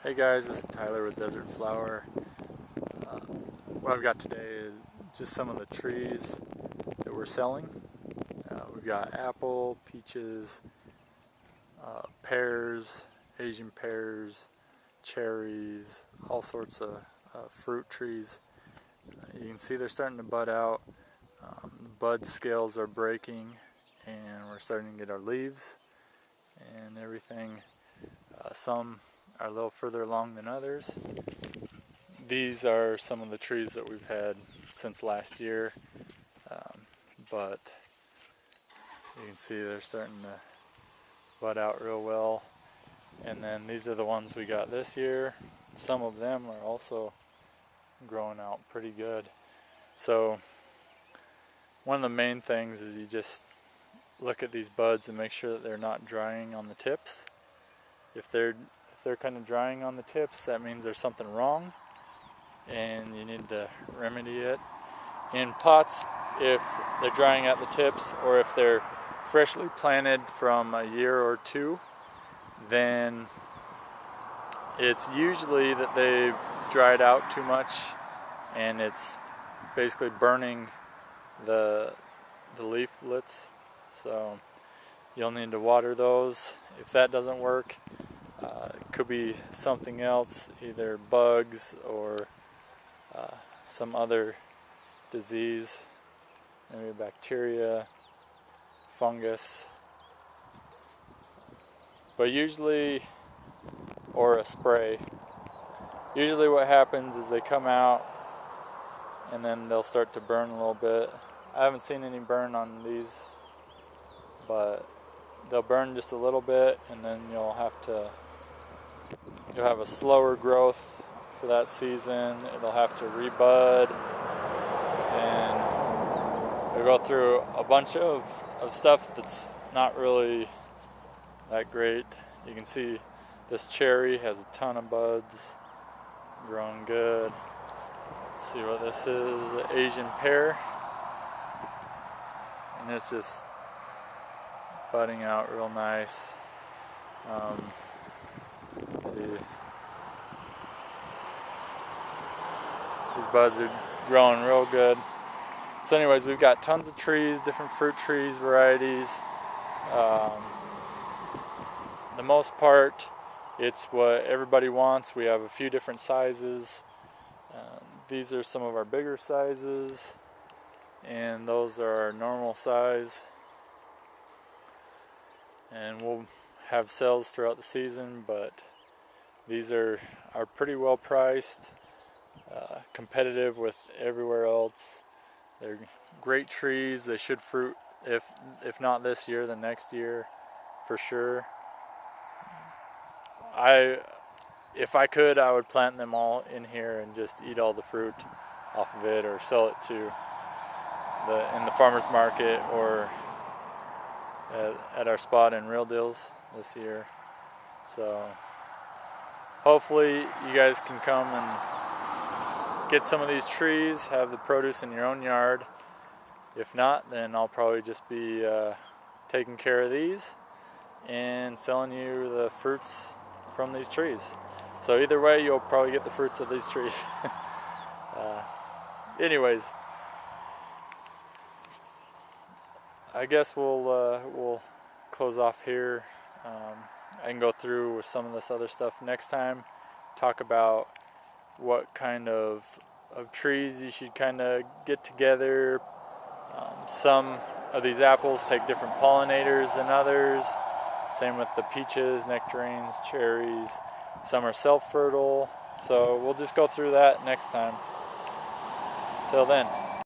Hey guys, this is Tyler with Desert Flower. What I've got today is just some of the trees that we're selling. We've got apple, peaches, pears, Asian pears, cherries, all sorts of fruit trees. You can see they're starting to bud out. The bud scales are breaking and we're starting to get our leaves and everything. Some are a little further along than others. These are some of the trees that we've had since last year, but you can see they're starting to bud out real well. And then these are the ones we got this year. Some of them are also growing out pretty good. So one of the main things is you just look at these buds and make sure that they're not drying on the tips. If they're kind of drying on the tips, that means there's something wrong and you need to remedy it. In pots, if they're drying at the tips or if they're freshly planted from a year or two, then it's usually that they've dried out too much and it's basically burning the leaflets. So you'll need to water those. If that doesn't work, it could be something else, either bugs or some other disease, maybe bacteria, fungus. But usually, or a spray, usually what happens is they come out and then they'll start to burn a little bit. I haven't seen any burn on these, but they'll burn just a little bit and then you'll have a slower growth for that season. It'll have to rebud and it'll go through a bunch of stuff that's not really that great. You can see this cherry has a ton of buds, growing good. Let's see what this is, the Asian pear. And it's just budding out real nice. Let's see. These buds are growing real good. So anyways, we've got tons of trees, different fruit trees, varieties. The most part, it's what everybody wants. We have a few different sizes. These are some of our bigger sizes, and those are our normal size. And we'll have sales throughout the season, but these are pretty well priced, competitive with everywhere else. They're great trees. They should fruit, if not this year, then next year for sure. If I could, I would plant them all in here and just eat all the fruit off of it, or sell it to in the farmer's market or at our spot in Real Deals this year. So hopefully you guys can come and get some of these trees, have the produce in your own yard. If not, then I'll probably just be taking care of these and selling you the fruits from these trees. So either way, you'll probably get the fruits of these trees. Anyways, I guess we'll close off here. I can go through with some of this other stuff next time. Talk about what kind of trees you should kind of get together. Some of these apples take different pollinators than others. Same with the peaches, nectarines, cherries. Some are self-fertile. So we'll just go through that next time. Till then.